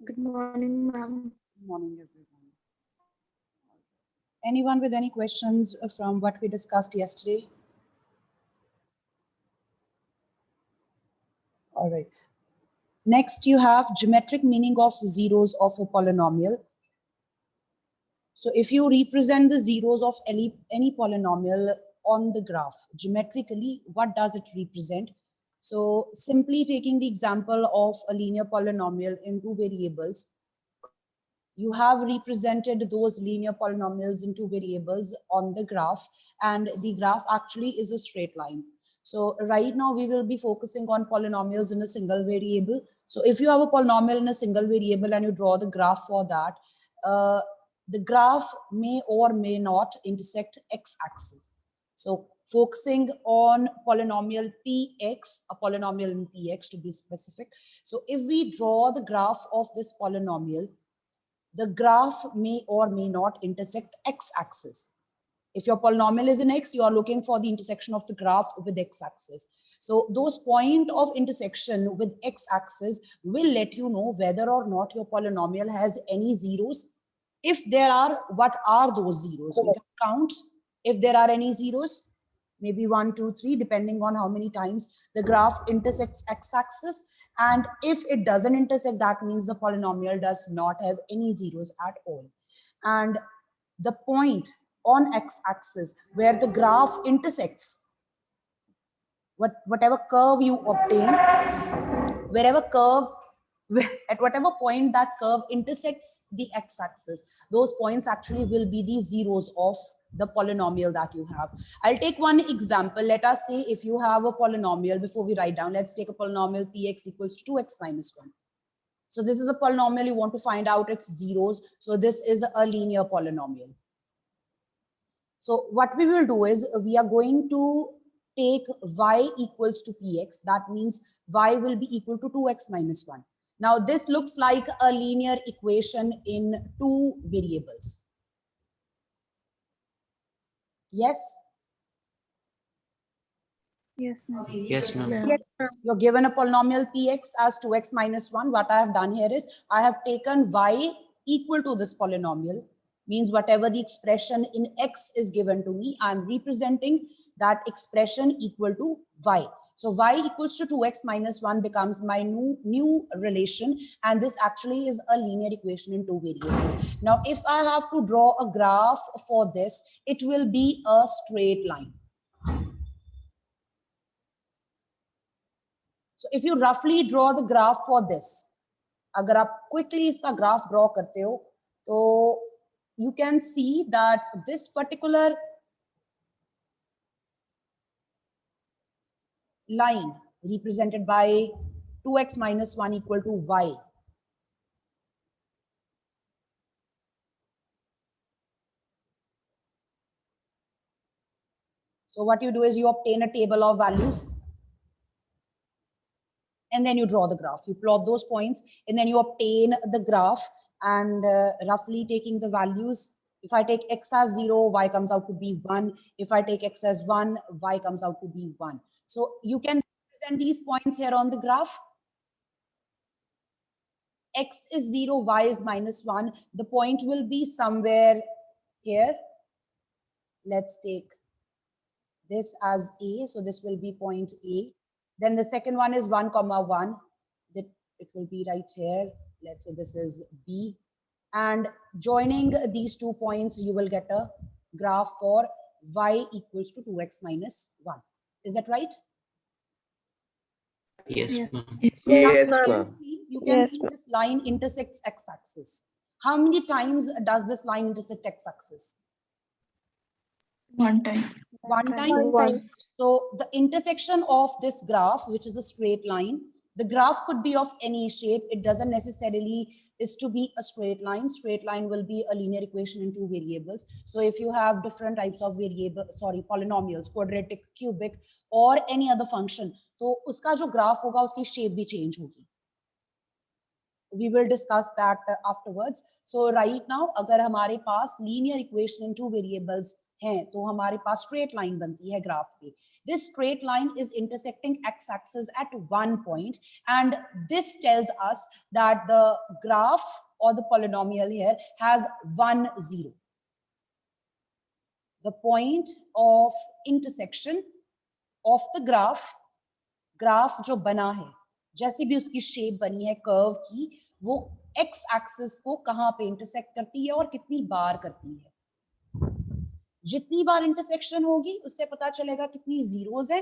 Good morning, ma'am. Good morning, everyone. Anyone with any questions from what we discussed yesterday? All right. Next, you have geometric meaning of zeros of a polynomial. So if you represent the zeros of any polynomial on the graph, geometrically, what does it represent? So simply taking the example of a linear polynomial in two variables, you have represented those linear polynomials in two variables on the graph, and the graph actually is a straight line. So right now we will be focusing on polynomials in a single variable. So if you have a polynomial in a single variable and you draw the graph for that, the graph may or may not intersect x-axis. So focusing on polynomial px, a polynomial in px to be specific. So if we draw the graph of this polynomial, the graph may or may not intersect x-axis. If your polynomial is in x, you are looking for the intersection of the graph with x-axis. So those point of intersection with x-axis will let you know whether or not your polynomial has any zeros. If there are, what are those zeros? You can count if there are any zeros, maybe 1, 2, 3, depending on how many times the graph intersects x-axis. And if it doesn't intersect, that means the polynomial does not have any zeros at all. And the point on x-axis where the graph intersects, whatever curve you obtain, wherever curve, at whatever point that curve intersects the x-axis, those points actually will be the zeros of the polynomial that you have. I'll take one example. Let us say if you have a polynomial, before we write down, let's take a polynomial px equals to 2x minus 1. So this is a polynomial, you want to find out its zeros. So this is a linear polynomial. So what we will do is we are going to take y equals to px. That means y will be equal to 2x minus 1. Now this looks like a linear equation in two variables. Yes? Yes, ma'am. Yes, ma'am. Yes, ma'am. You're given a polynomial px as 2x minus 1. What I have done here is I have taken y equal to this polynomial, means whatever the expression in x is given to me, I'm representing that expression equal to y. So y equals to 2x minus 1 becomes my new relation, and this actually is a linear equation in two variables. Now, if I have to draw a graph for this, it will be a straight line. So if you roughly draw the graph for this, अगर आप quickly इसका graph draw करते हो, तो you can see that this particular line represented by 2x minus 1 equal to y. So what you do is you obtain a table of values and then you draw the graph. You plot those points and then you obtain the graph, and roughly taking the values. If I take x as 0, y comes out to be 1. If I take x as 1, y comes out to be 1. So you can represent these points here on the graph. X is 0, y is minus 1. The point will be somewhere here. Let's take this as A. So this will be point A. Then the second one is 1, 1. It will be right here. Let's say this is B. And joining these 2 points, you will get a graph for y equals to 2x minus 1. Is that right? Yes, Yes. ma'am. Yes, ma'am. ma'am. You can Yes, see ma'am. this line intersects x-axis. How many times does this line intersect x-axis? One time. One time. So the intersection of this graph, which is a straight line, the graph could be of any shape. It doesn't necessarily is to be a straight line. Straight line will be a linear equation in two variables. So if you have different types of polynomials, quadratic, cubic, or any other function, तो उसका जो graph होगा, उसकी shape भी change होगी. We will discuss that afterwards. So right now, अगर हमारे पास linear equation in two variables हैं तो हमारे पास स्ट्रेट लाइन बनती है ग्राफ पे. This straight line is intersecting x-axis at one point, and this tells us that the graph or the polynomial here has 1 0. The point of intersection of the graph जो बना है, जैसे भी उसकी shape बनी है कर्व की, वो x एक्सिस को कहां पे इंटरसेक्ट करती है और कितनी बार करती है. जितनी बार इंटरसेक्शन होगी उससे पता चलेगा कितनी जीरोस है.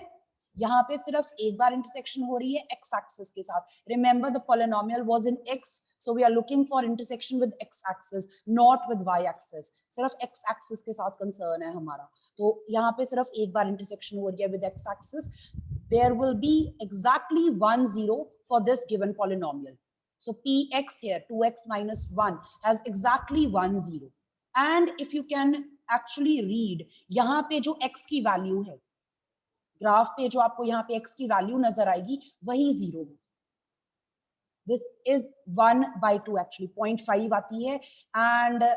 यहाँ पे सिर्फ एक बार इंटरसेक्शन हो रही है x एक्सिस के साथ. Remember the polynomial was in x, so we are looking for intersection with x axis, not with y axis. सिर्फ x एक्सिस के साथ कंसर्न है हमारा. तो यहाँ पे सिर्फ एक बार इंटरसेक्शन हो रही है with x axis. There will be exactly 1 0 for this given polynomial. So px here, 2x minus 1, has exactly 1 0. And if you can actually read, यहाँ पे जो x की वैल्यू है, ग्राफ पे जो आपको यहाँ पे x की वैल्यू नजर आएगी वही 0 है. This is 1 by 2 actually, 0.5 आती है, and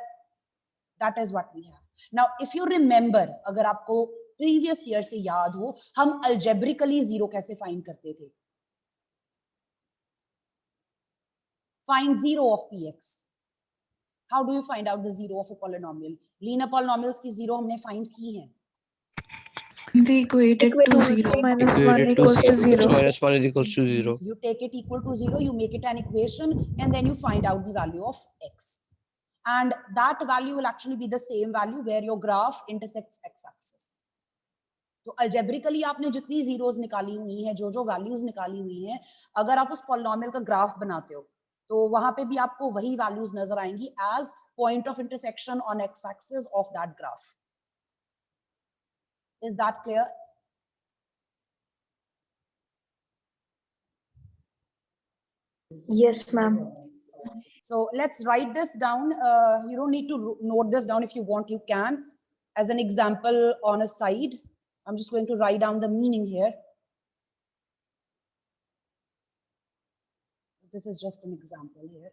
that is what we have. Now if you remember, अगर आपको प्रीवियस ईयर से याद हो, हम अल्जेब्रिकली जीरो कैसे फाइंड करते थे. Find zero of px. How do you find out the zero of a polynomial? Linear polynomials की zero हमने find की है. We equate it to 0 minus 1 equals to 0. Minus 1 is equals to 0. You take it equal to 0, you make it an equation, and then you find out the value of x. And that value will actually be the same value where your graph intersects x-axis. तो algebraically आपने जितनी zeros निकाली हुई हैं, जो values निकाली हुई हैं, अगर आप उस polynomial का graph बनाते हो, तो वहां पे भी आपको वही values नजर आएंगी as point of intersection on x-axis of that graph. Is that clear? Yes, ma'am. So let's write this down. You don't need to note this down. If you want, you can. As an example on a side, I'm just going to write down the meaning here. This is just an example here.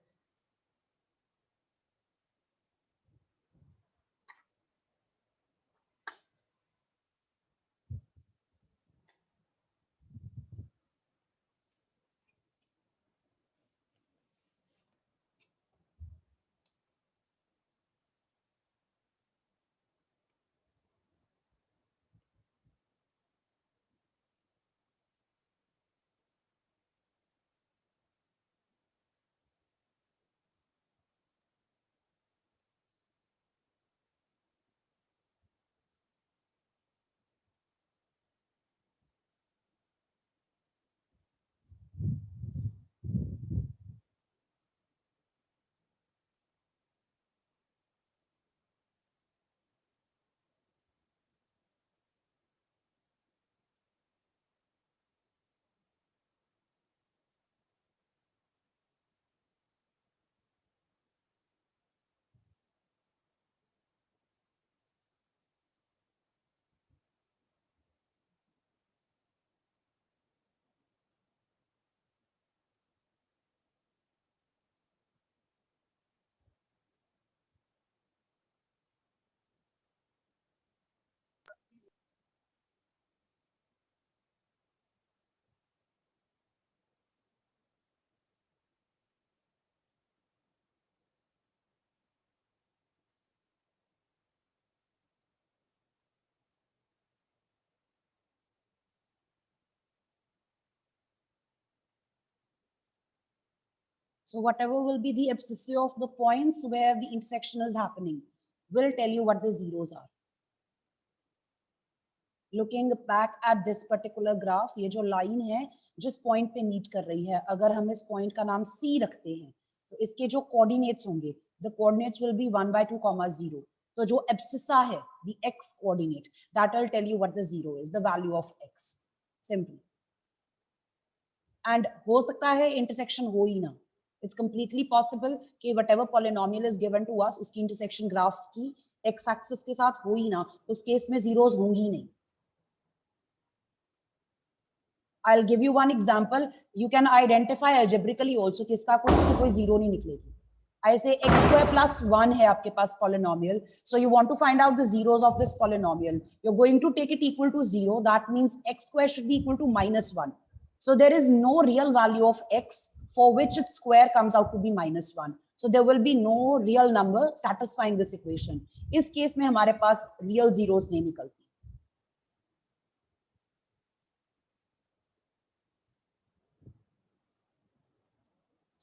So whatever will be the abscissa of the points where the intersection is happening will tell you what the zeros are. Looking back at this particular graph, ये जो line है जिस point पे meet कर रही है, अगर हम इस point का नाम C रखते हैं, तो इसके जो coordinates होंगे, the coordinates will be 1 by 2 comma 0. तो जो abscissa है, the x coordinate, that will tell you what the zero is, the value of x, simply. And हो सकता है intersection हो ही ना. It's completely possible कि whatever polynomial is given to us, उसकी intersection graph की x axis के साथ हो ही ना, उस केस में zeros होंगी नहीं. I'll give you one example. You can identify algebraically also कि इसका कोई zero नहीं निकलेगी. I say x square plus 1 है आपके पास polynomial. So you want to find out the zeros of this polynomial. You're going to take it equal to 0. That means x square should be equal to -1. So there is no real value of x for which its square comes out to be -1. So there will be no real number satisfying this equation. इस case में हमारे पास real zeros नहीं निकलती.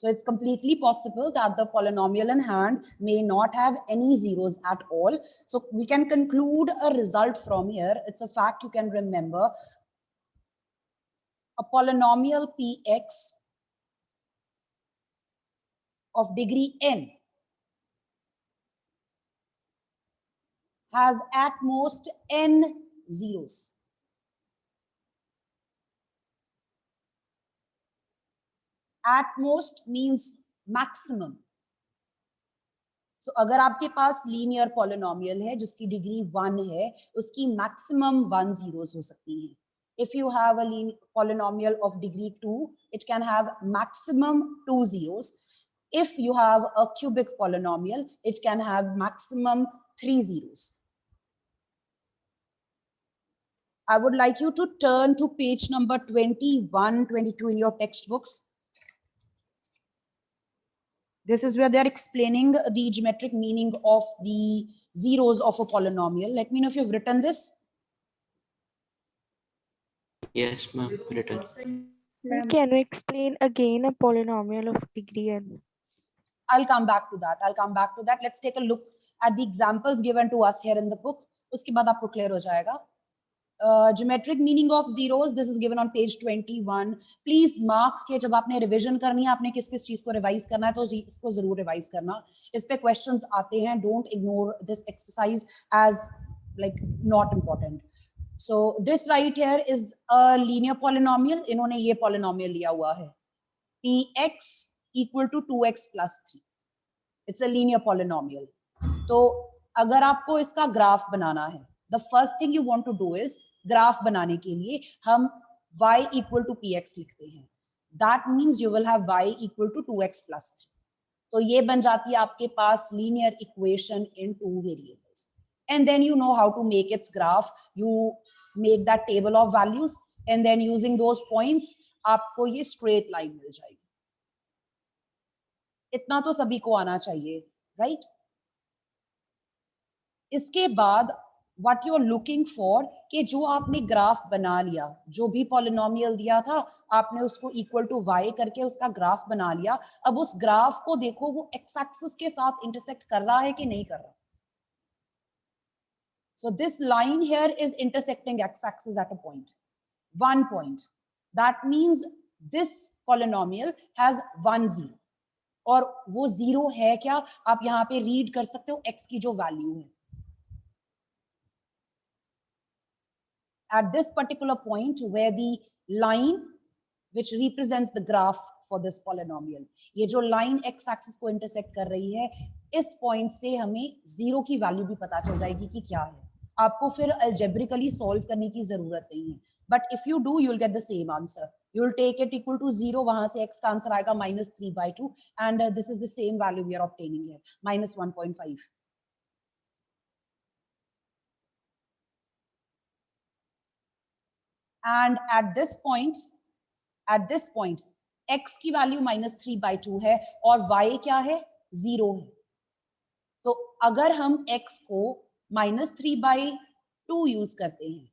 So it's completely possible that the polynomial in hand may not have any zeros at all. So we can conclude a result from here. It's a fact you can remember. A polynomial Px of degree n has at most n zeros. At most means maximum. So अगर आपके पास linear polynomial है जिसकी degree 1 है, उसकी maximum 1 zeros हो सकती हैं. If you have a polynomial of degree 2, it can have maximum 2 zeros. If you have a cubic polynomial, it can have maximum 3 zeros. I would like you to turn to page number 21, 22 in your textbooks. This is where they are explaining the geometric meaning of the zeros of a polynomial. Let me know if you've written this. Yes, ma'am, written. Can you explain again a polynomial of degree n? I'll come back to that. Let's take a look at the examples given to us here in the book. उसके बाद आपको clear हो जाएगा. Geometric meaning of zeros, this is given on page 21. Please mark के जब आपने revision करनी है, आपने किस किस चीज को revise करना है, तो इसको जरूर revise करना. इस पे questions आते हैं. Don't ignore this exercise as like not important. So this right here is a linear polynomial. इन्होंने ये polynomial लिया हुआ है. Px equal to 2x plus 3. It's a linear polynomial. तो अगर आपको इसका ग्राफ बनाना है, the first thing you want to do is graph बनाने के लिए हम y equal to px लिखते हैं. That means you will have y equal to 2x plus 3. तो ये बन जाती है आपके पास linear equation in 2 variables. And then you know how to make its graph. You make that table of values and then using those points आपको ये straight line मिल जाएगी. इतना तो सभी को आना चाहिए, right? इसके बाद what you are looking for कि जो आपने ग्राफ बना लिया, जो भी पॉलिनोमियल दिया था आपने उसको इक्वल टू y करके उसका ग्राफ बना लिया. अब उस ग्राफ को देखो वो x एक्सिस के साथ इंटरसेक्ट कर रहा है कि नहीं कर रहा. So this line here is intersecting x axis at a point, 1 point. That means this polynomial has 1 0. और वो 0 है क्या, आप यहाँ पे रीड कर सकते हो x की जो वैल्यू है. At this particular point where the line which represents the graph for this polynomial, ये जो line x axis को intersect कर रही है, इस point से हमें 0 की वैल्यू भी पता चल जाएगी कि क्या है. आपको फिर algebraically solve करने की जरूरत नहीं है. But if you do, you'll get the same answer. You'll take it equal to 0. वहां से x का आंसर आएगा -3/2, and this is the same value we are obtaining here, -1.5. And at this point, x की value -3/2 है और y क्या है, 0 है. तो अगर हम x को -3/2 यूज करते हैं,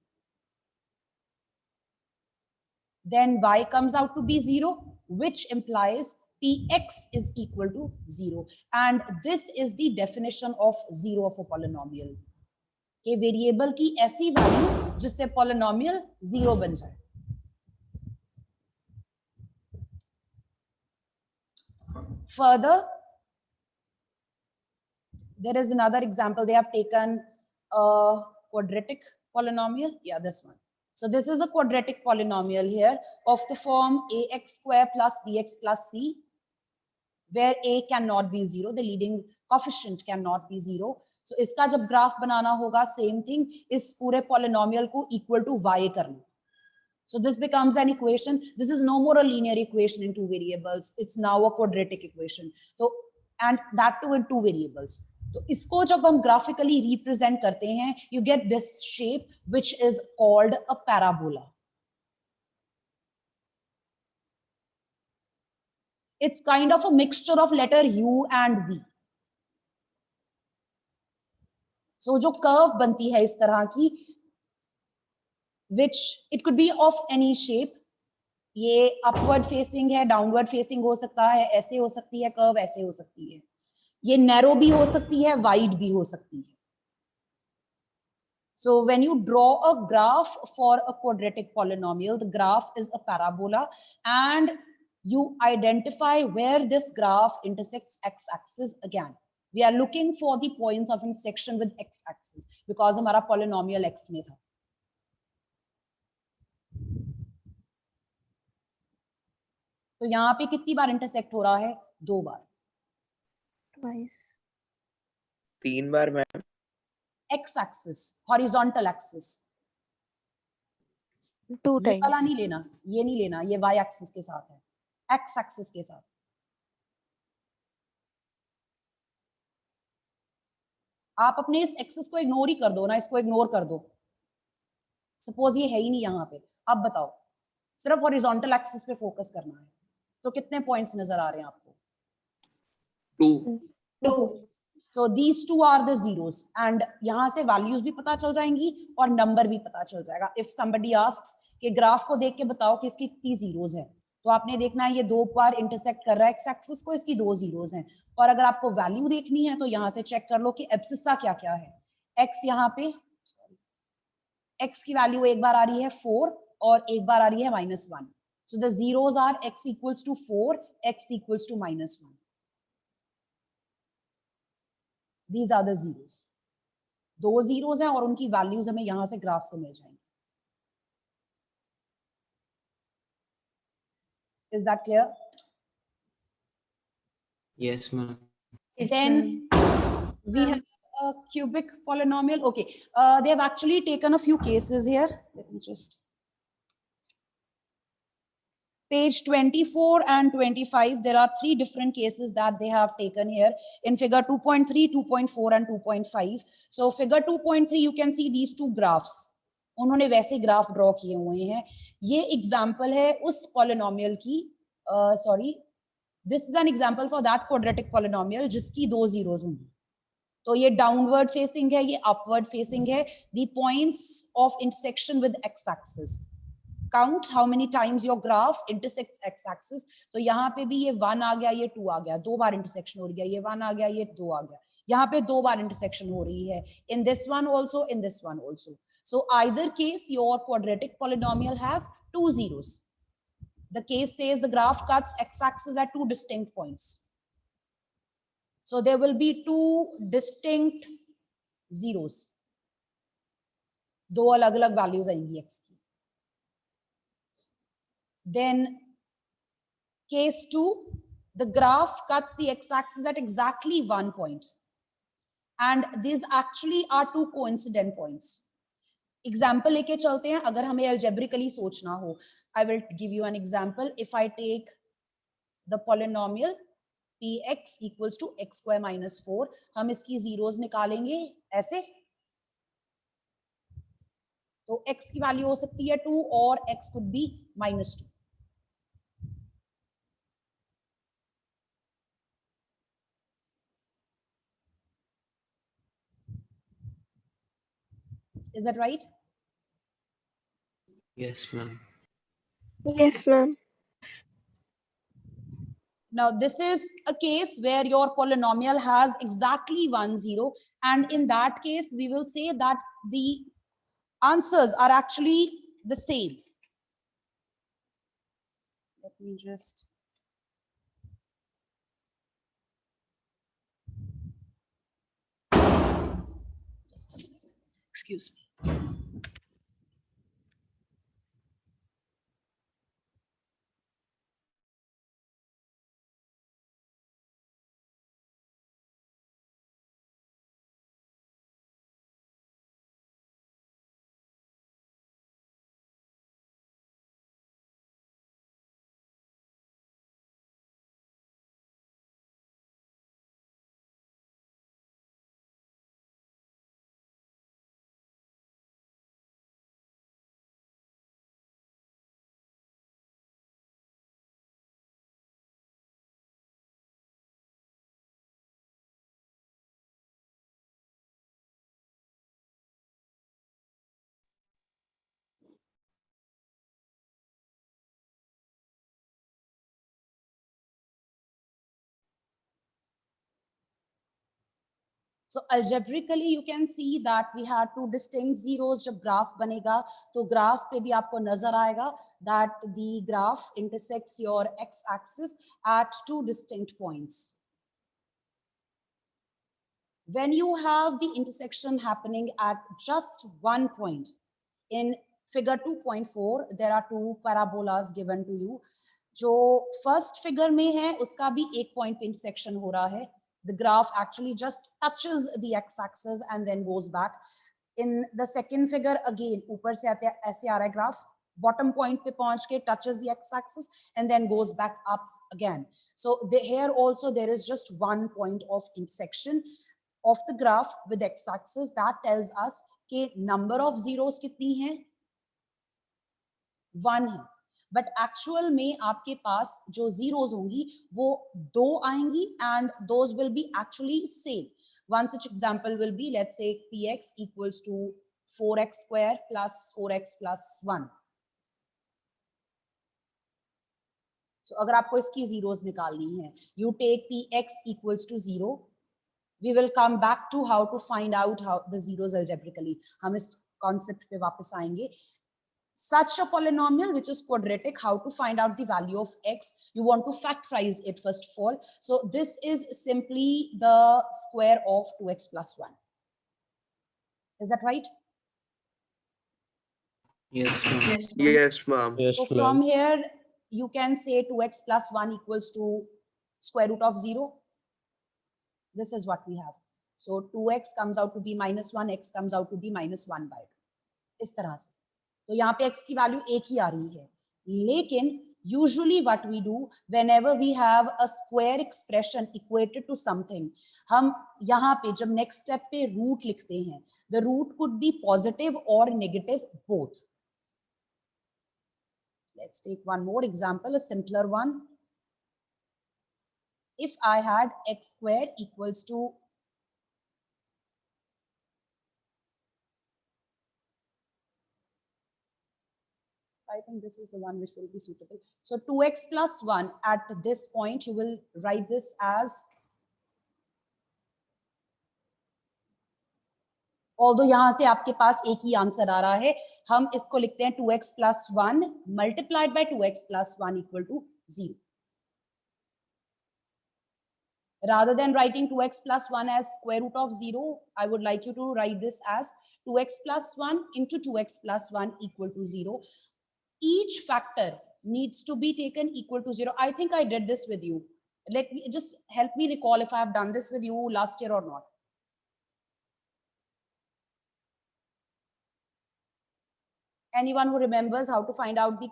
then y comes out to be 0, which implies px is equal to 0. And this is the definition of 0 of a polynomial. कि वेरिएबल की ऐसी वैल्यू जिससे पॉलिनोमियल 0 बन जाए. Further, there is another example. They have taken a quadratic polynomial. Yeah, this one. So this is a quadratic polynomial here of the form ax square plus bx plus c, where a cannot be 0. The leading coefficient cannot be 0. So इसका जब graph बनाना होगा, same thing, इस पूरे polynomial को equal to y करना. So this becomes an equation. This is no more a linear equation in 2 variables. It's now a quadratic equation. So and that too in two variables. तो इसको जब हम graphically represent करते हैं, you get this shape which is called a parabola. It's kind of a mixture of letter U and V. So जो curve बनती है इस तरह की, which it could be of any shape. ये upward facing है, downward facing हो सकता है, ऐसे हो सकती है curve, ऐसे हो सकती है. ये narrow भी हो सकती है, wide भी हो सकती है. So when you draw a graph for a quadratic polynomial, the graph is a parabola, and you identify where this graph intersects x-axis again. We are looking for the points of intersection with x-axis because हमारा polynomial x में था. तो यहाँ पे कितनी बार intersect हो रहा है? 2 बार. Twice. 3 बार मैम. x-axis, horizontal axis. 2 ये times. वाला नहीं लेना, ये नहीं लेना, ये y-axis के साथ है, x-axis के साथ. आप अपने इस एक्सिस को इग्नोर ही कर दो ना, इसको इग्नोर कर दो. सपोज ये है ही नहीं यहाँ पे. अब बताओ, सिर्फ हॉरिजॉन्टल एक्सिस पे फोकस करना है. तो कितने पॉइंट्स नजर आ रहे हैं आपको? 2. So these two are the zeros, and यहाँ से values भी पता चल जाएंगी और number भी पता चल जाएगा. If somebody asks कि ग्राफ को देख के बताओ कि इसकी कितनी zeros हैं, तो आपने देखना है ये 2 बार इंटरसेक्ट कर रहा है x एक्सिस को, इसकी 2 zeros हैं. और अगर आपको वैल्यू देखनी है तो यहाँ से चेक कर लो कि एब्सिसा क्या क्या है. x यहाँ पे, x की वैल्यू एक बार आ रही है 4 और एक बार आ रही है -1. So the zeros are x equals to 4, x equals to -1. These are the zeros. 2 zeros हैं और उनकी वैल्यूज हमें यहां से ग्राफ से मिल जाएंगी. Is that clear? Yes, ma'am. Then we have a cubic polynomial. Okay, they have actually taken a few cases here. Let me just. Page 24 and 25, there are 3 different cases that they have taken here in figure 2.3, 2.4 and 2.5. So figure 2.3, you can see these 2 graphs. उन्होंने वैसे graph draw किए हुए हैं. ये example है उस polynomial की, sorry, this is an example for that quadratic polynomial जिसकी 2 जीरोस होंगी. तो ये डाउनवर्ड फेसिंग है, ये अपवर्ड फेसिंग है. The points of intersection with x axis. Count how many times your graph intersects x-axis. तो यहाँ पे भी ये 1 आ गया, ये 2 आ गया, 2 बार इंटरसेक्शन हो रही है. ये 1 आ गया, ये 2 आ गया. यहाँ पे 2 बार इंटरसेक्शन हो रही है. In this one also, in this one also. So either case, your quadratic polynomial has 2 zeros. The case says the graph cuts x-axis at 2 distinct points. So there will be 2 distinct zeros. 2 अलग-अलग values आएंगी x की. Then case 2, the graph cuts the x-axis at exactly 1 point. And these actually are 2 coincident points. Example लेके चलते हैं अगर हमें algebraically सोचना हो. I will give you an example. If I take the polynomial px equals to x square minus 4, हम इसकी zeros निकालेंगे ऐसे. तो x की वैल्यू हो सकती है 2 और x could be -2. Is that right? Yes, ma'am. Yes, ma'am. Now, this is a case where your polynomial has exactly 1 0. And in that case, we will say that the answers are actually the same. Let me just. Excuse me. So algebraically you can see that we had two distinct zeros. जब graph बनेगा तो graph पे भी आपको नजर आएगा that the graph intersects your x-axis at two distinct points. When you have the intersection happening at just one point, in figure 2.4 there are two parabolas given to you. जो first figure में है उसका भी एक point पे intersection हो रहा है. The graph actually just touches the x-axis and then goes back. In the second figure again, ऊपर से ऐसे आ रहा है graph, bottom point पे पहुंच के touches the x-axis and then goes back up again. So here also there is just one point of intersection of the graph with x-axis. That tells us कि number of zeros कितनी है? 1 है. But actual में आपके पास जो zeros होंगी वो 2 आएंगी and those will be actually same. One such example will be, let's say px equals to 4x square plus 4x प्लस 1. सो अगर आपको इसकी जीरोस निकालनी है, you take px equals to 0. We will come back to how to find out how the zeros algebraically. हम इस concept पे वापस आएंगे. Such a polynomial which is quadratic, how to find out the value of x? You want to factorize it first of all. So this is simply the square of 2x plus 1. Is that right? Yes, ma'am. Yes, ma'am. Yes, ma'am. So from here, you can say 2x plus 1 equals to square root of 0. This is what we have. So 2x comes out to be minus 1, x comes out to be minus 1 by 2. इस तरह से. तो यहाँ पे x की value एक ही आ रही है. लेकिन usually what we do whenever we have a square expression equated to something, हम यहाँ पे जब नेक्स्ट स्टेप पे रूट लिखते हैं, the root could be positive और negative both. Let's take one more example, a simpler one. If I had x square equals to I think this is the one which will be suitable. So 2x plus 1 at this point, you will write this as, although यहाँ से आपके पास एक ही answer आ रहा है, हम इसको लिखते हैं 2x plus 1 multiplied by 2x plus 1 equal to 0. Rather than writing 2x plus 1 as square root of 0, I would like you to write this as 2x plus 1 into 2x plus 1 equal to 0. Each factor needs to be taken equal to 0. I think I did this with you. Let me just help me recall if I have done this with you last year or not. Anyone who remembers how to find out the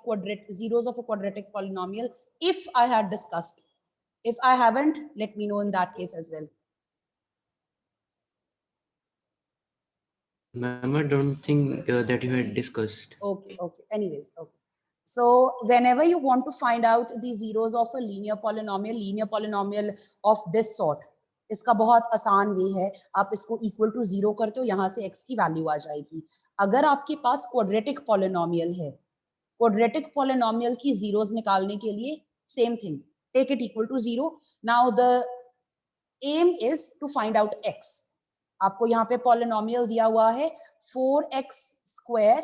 zeros of a quadratic polynomial? If I had discussed. If I haven't, let me know in that case as well. Ma'am, I don't think that you had discussed. Okay. Anyways, okay. So whenever you want to find out the zeros of a linear polynomial of this sort, इसका बहुत आसान वे है, आप इसको equal to 0 करते हो, यहाँ से x की वैल्यू आ जाएगी. अगर आपके पास quadratic polynomial है, quadratic polynomial की zeros निकालने के लिए same thing, take it equal to 0. Now the aim is to find out x. आपको यहाँ पे polynomial दिया हुआ है 4x square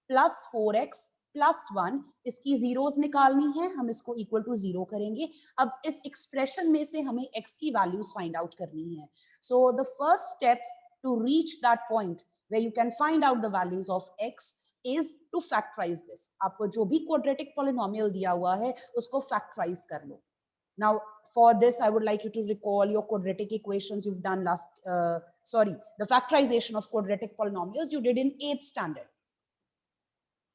plus 4x plus 1. इसकी zeros निकालनी है, हम इसको equal to 0 करेंगे. अब इस expression में से हमें x की values find out करनी है. So the first step to reach that point where you can find out the values of x is to factorize this. आपको जो भी quadratic polynomial दिया हुआ है उसको factorize कर लो. Now, for this, I would like you to recall your quadratic equations you've done the factorization of quadratic polynomials you did in 8th standard.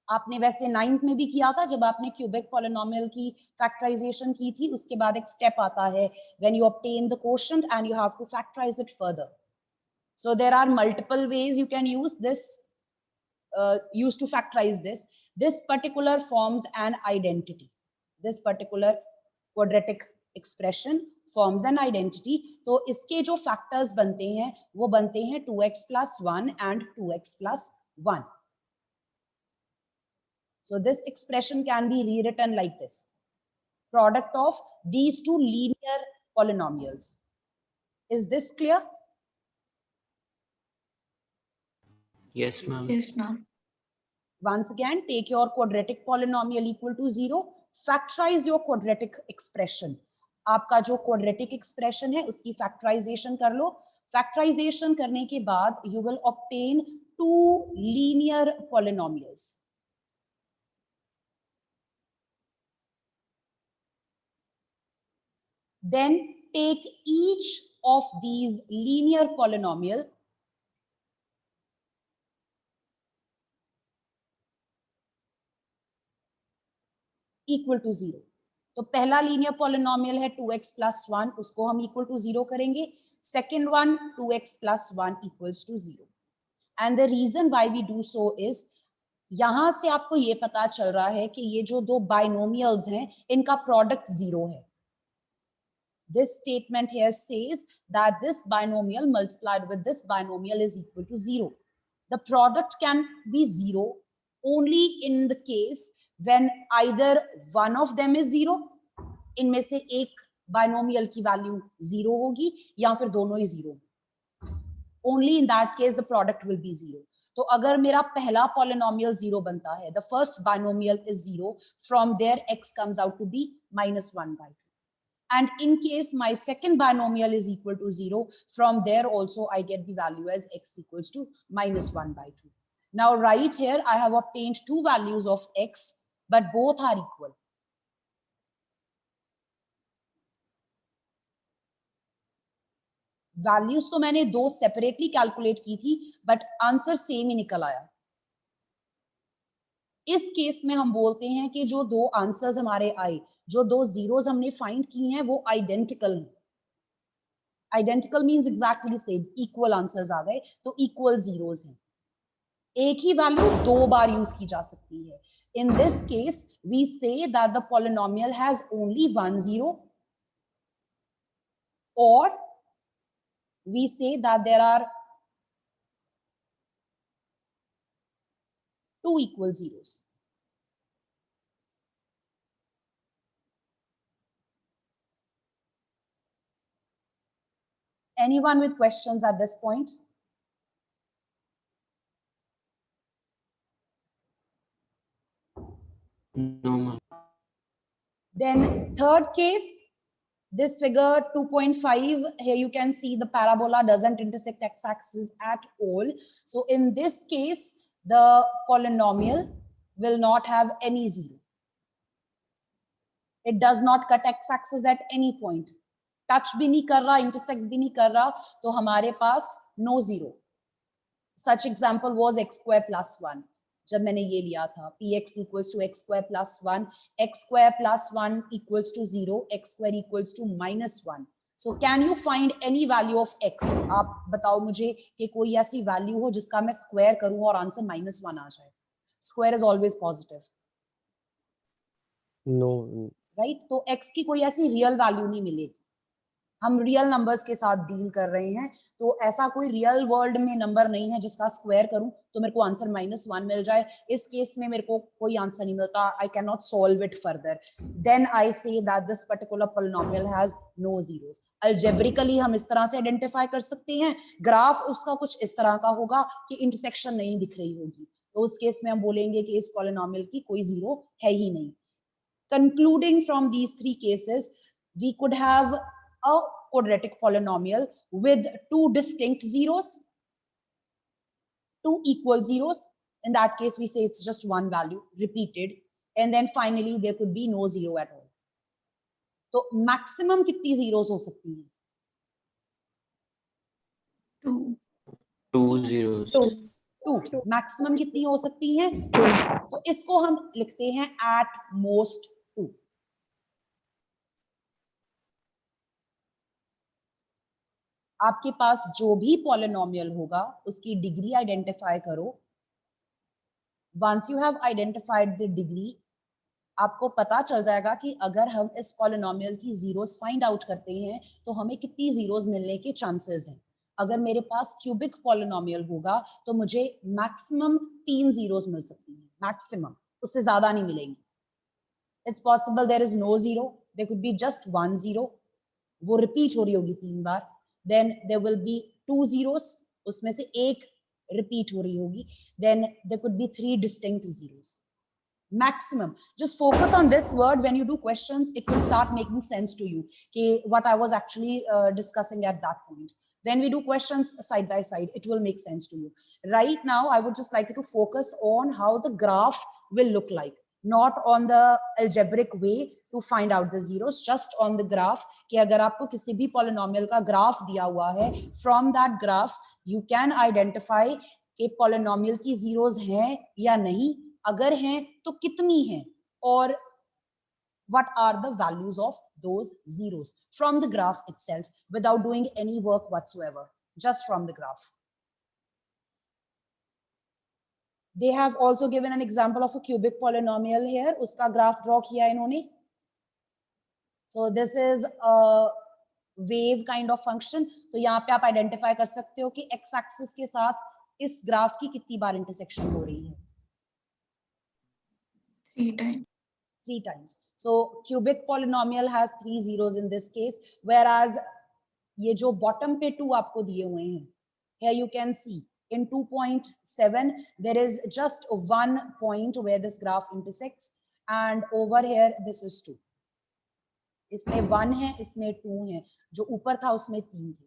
आपने वैसे 9th में भी किया था जब आपने cubic polynomial की factorization की थी. उसके बाद एक step आता है when you obtain the quotient and you have to factorize it further. So there are multiple ways you can use to factorize this. This particular forms an identity. This particular quadratic expression forms an identity. तो इसके जो factors बनते हैं वो बनते हैं 2x plus 1 and 2x plus 1. So this expression can be rewritten like this: product of these two linear polynomials. Is this clear? Yes, ma'am. Yes, ma'am. Once again, take your quadratic polynomial equal to 0, factorize your quadratic expression. आपका जो quadratic expression है उसकी factorization कर लो. Factorization करने के बाद you will obtain two linear polynomials. Then take each of these linear polynomial equal to 0. तो पहला लीनियर पॉलिनोमियल है 2x plus 1, उसको हम इक्वल टू 0 करेंगे. Second one 2x plus 1 equals to 0. And the reason why we do so is, यहां से आपको ये पता चल रहा है कि ये जो दो बाइनोमियल्स हैं इनका प्रोडक्ट 0 है. This statement here says that this binomial multiplied with this binomial is equal to 0. The product can be 0 only in the case when either one of them is 0, इनमें से एक binomial की value 0 होगी या फिर दोनों ही 0. Only in that case the product will be 0. तो अगर मेरा पहला polynomial 0 बनता है, the first binomial is 0, from there x comes out to be -1/2. And in case my second binomial is equal to 0, from there also I get the value as x equals to -1/2. Now right here I have obtained two values of x, but both are equal. Values तो मैंने दो separately calculate की थी, but answer same ही निकल आया. इस case में हम बोलते हैं कि जो दो आंसर्स हमारे आए, जो दो जीरोस हमने फाइंड की हैं वो आइडेंटिकल हैं. Identical means exactly same, equal answers आ गए तो इक्वल जीरोस हैं. एक ही वैल्यू दो बार यूज की जा सकती है. In this case, we say that the polynomial has only one zero, or we say that there are two equal zeros. Anyone with questions at this point? No, ma'am. Then third case, this figure 2.5, here you can see the parabola doesn't intersect x-axis at all. So in this case, the polynomial will not have any zero. It does not cut x-axis at any point. Touch भी नहीं कर रहा, intersect भी नहीं कर रहा, तो हमारे पास no zero. Such example was x square plus 1. जब मैंने ये लिया था px equals to x square plus 1, x square plus 1 equals to 0, x square equals to -1. So can you find any value of x? आप बताओ मुझे कि कोई ऐसी वैल्यू हो जिसका मैं स्क्वायर करूं और आंसर -1 आ जाए. Square is always positive. No. Right, तो x की कोई ऐसी रियल वैल्यू नहीं मिलेगी. हम रियल नंबर्स के साथ डील कर रहे हैं, तो ऐसा कोई रियल वर्ल्ड में नंबर नहीं है जिसका स्क्वायर करूं तो मेरे को आंसर -1 मिल जाए. इस केस में मेरे को कोई आंसर नहीं मिलता. I can not solve it further. Then I say that this particular polynomial has no zeros. Algebraically हम इस तरह से आइडेंटिफाई कर सकते हैं. ग्राफ उसका कुछ इस तरह का होगा कि इंटरसेक्शन नहीं दिख रही होगी, तो उस केस में हम बोलेंगे कि इस पॉलिनोमियल की कोई जीरो है ही नहीं. Concluding from these three cases, we could have a quadratic polynomial with two distinct zeros, two equal zeros. In that case, we say it's just one value repeated, and then finally there could be no zero at all. तो maximum कितनी zeros हो सकती हैं? Two zeros. Two. Maximum कितनी हो सकती हैं? तो इसको हम लिखते हैं at most 2. आपके पास जो भी पॉलिनोमियल होगा उसकी डिग्री आइडेंटिफाई करो. Once you have identified the degree, आपको पता चल जाएगा कि अगर हम इस पॉलिनोमियल की जीरोस फाइंड आउट करते हैं तो हमें कितनी जीरोस मिलने के चांसेस हैं. अगर मेरे पास क्यूबिक पॉलिनोमियल होगा तो मुझे मैक्सिमम 3 जीरोस मिल सकती हैं. मैक्सिमम, उससे ज्यादा नहीं मिलेंगी. It's possible there is no zero, there could be just 1 zero, वो रिपीट हो रही होगी 3 बार. Then there will be 2 zeros, उसमें से एक repeat हो रही होगी, then there could be 3 distinct zeros. Maximum. Just focus on this word. When you do questions, it will start making sense to you. Okay, what I was actually discussing at that point. When we do questions side by side, it will make sense to you. Right now, I would just like you to focus on how the graph will look like. Not on the algebraic way to find out the zeros, just on the graph. कि अगर आपको किसी भी polynomial का graph दिया हुआ है, from that graph, you can identify कि polynomial की zeros हैं या नहीं, अगर हैं तो कितनी हैं, और what are the values of those zeros from the graph itself without doing any work whatsoever, just from the graph. They have also given an example of a cubic polynomial here. Uska graph draw kiya inhone. So this is a wave kind of function. तो यहाँ पे आप identify कर सकते हो कि x axis के साथ इस graph की कितनी बार intersection हो रही है. 3 times. 3 times. So cubic polynomial has 3 zeros in this case, whereas ये जो bottom पे 2 आपको दिए हुए हैं, here you can see in 2.7 there is just one point where this graph intersects, and over here this is 2. इसमें 1 है, इसमें 2 है, जो ऊपर था उसमें 3 थे.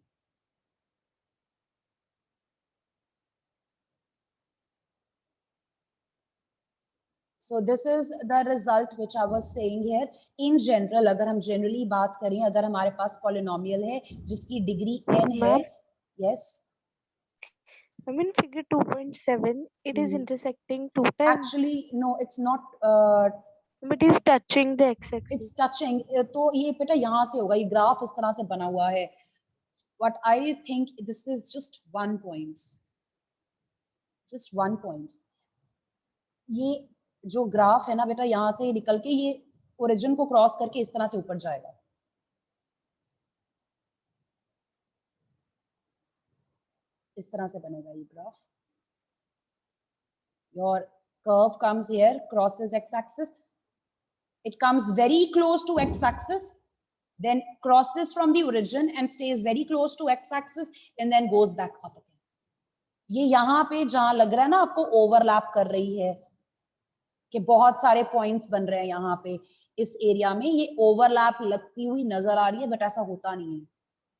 So this is the result which I was saying here. In general, अगर हम generally बात करें, अगर हमारे पास polynomial है जिसकी degree n है, yes. I mean, figure 2.7, it is intersecting 2 times. Actually, no, it's not. It is touching the x-axis. It's touching. तो ये बेटा यहाँ से होगा, ये graph इस तरह से बना हुआ है. What I think this is just 1 point. Just 1 point. ये जो ग्राफ है ना बेटा, यहाँ से निकल के ये ओरिजिन को क्रॉस करके इस तरह से ऊपर जाएगा. इस तरह से बनेगा ये graph. Your curve comes here, crosses x-axis. It comes very close to x-axis, then crosses from the origin and stays very close to x-axis, and then goes back up again. ये यहाँ पे जहाँ लग रहा है ना आपको ओवरलैप कर रही है, कि बहुत सारे पॉइंट्स बन रहे हैं यहाँ पे इस एरिया में, ये ओवरलैप लगती हुई नजर आ रही है, बट ऐसा होता नहीं है.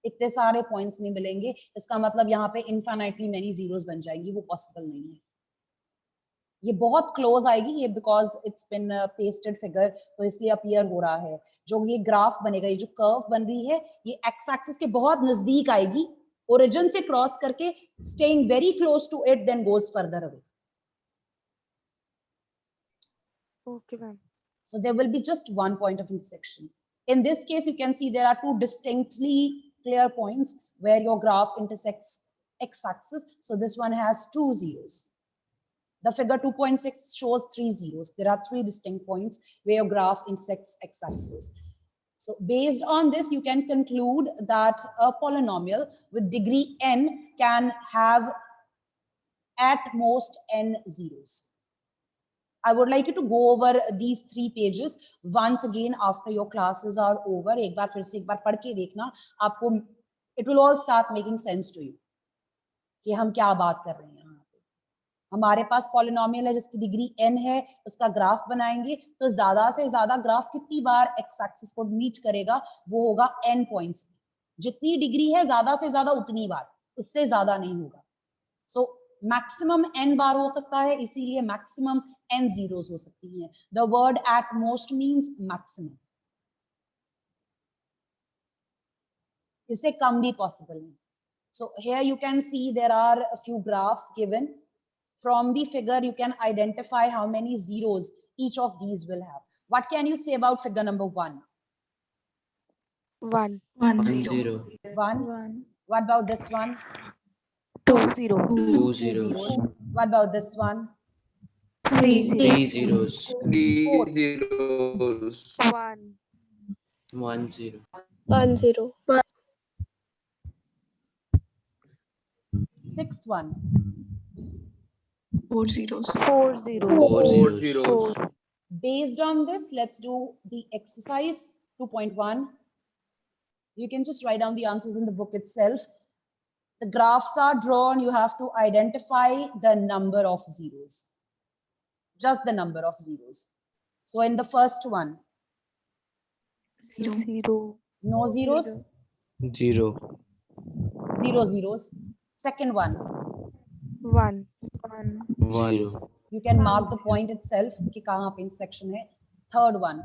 इतने सारे पॉइंट्स नहीं मिलेंगे, इसका मतलब यहाँ पे इनफाइनाइटली मेनी जीरोस बन जाएंगी, वो पॉसिबल नहीं है. ये बहुत क्लोज आएगी, ये because it's been pasted figure, तो इसलिए अपीयर हो रहा है. जो ये ग्राफ बनेगा, ये जो कर्व बन रही है, ये एक्स एक्सिस के बहुत नजदीक आएगी, ओरिजिन से क्रॉस करके, staying very close to it, then goes further away. Okay, ma'am. So there will be just one point of intersection. In this case, you can see there are 2 distinctly clear points where your graph intersects x-axis. So this one has 2 zeros. The figure 2.6 shows 3 zeros. There are 3 distinct points where your graph intersects x-axis. So based on this, you can conclude that a polynomial with degree n can have at most n zeros. I would like you to go over these 3 pages once again after your classes are over. एक बार फिर से एक बार पढ़ के देखना, आपको it will all start making sense to you कि हम क्या बात कर रहे हैं. यहाँ पे हमारे पास पॉलिनोमियल है जिसकी डिग्री n है, उसका ग्राफ बनाएंगे तो ज्यादा से ज्यादा ग्राफ कितनी बार एक्स एक्सिस को मीट करेगा, वो होगा n पॉइंट्स. जितनी डिग्री है ज्यादा से ज्यादा उतनी बार, उससे ज्यादा नहीं होगा. सो मैक्सिमम n बार हो सकता है, इसीलिए मैक्सिमम n zeros हो सकती हैं. The word at most means maximum. इससे कम भी possible नहीं. So here you can see there are a few graphs given. From the figure you can identify how many zeros each of these will have. What can you say about figure number 1? 1. 1 1 0. 0. 1. What about this one? 2 0. 2 2 zeros. zeros. What about this one? 3 3 zeros. 3 zeros. 1. 1 0. 1 0. Sixth one. 4 zeros. 4 0. 4 4 zeros. zeros. Based on this, let's do the exercise 2.1. You can just write down the answers in the book itself. The graphs are drawn. You have to identify the number of zeros. Just the number of zeros. So in the first one, 0. no zeros, 0. 0 zeros. Second one, 1. 0. you can mark the point itself कि कहाँ पे intersection है. Third one,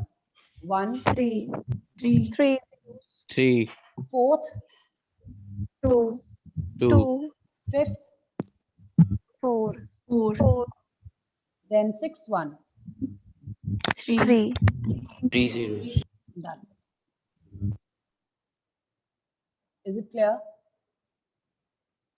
1. 3. 3. 3. 3. Fourth, 2. 2. 2. fifth, 4. 4. then sixth one. 3. 3. 3 zeros. That's it. Is it clear?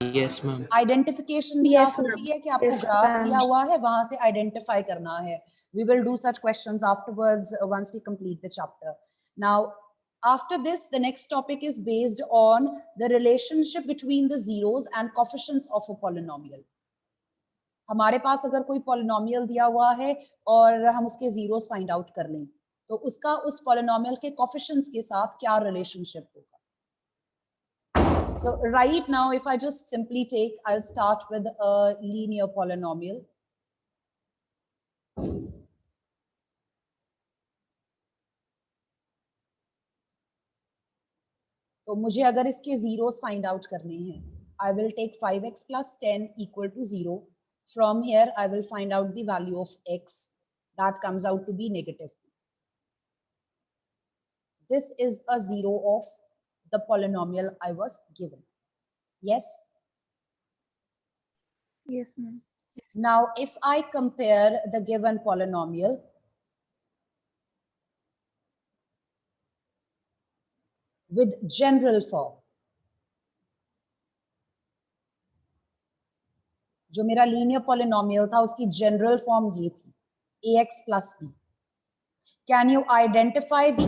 Yes, ma'am. Identification भी आ Yes, सकती है कि आपको Yes, graph ma'am. दिया हुआ है वहां से identify करना है. We will do such questions afterwards once we complete the chapter. Now, after this, the next topic is based on the relationship between the zeros and coefficients of a polynomial. हमारे पास अगर कोई polynomial दिया हुआ है और हम उसके zeros find out कर लें, तो उसका उस polynomial के coefficients के साथ क्या relationship होगा? So right now, if I just simply take, I'll start with a linear polynomial. तो मुझे अगर इसके zeros find out करने हैं, I will take 5x plus 10 equal to 0. From here, I will find out the value of x. That comes out to be negative. This is a zero of the polynomial I was given. Yes? Yes, ma'am. Now, if I compare the given polynomial with general form, जो मेरा linear polynomial था उसकी general form ये थी ax plus b. Can you identify the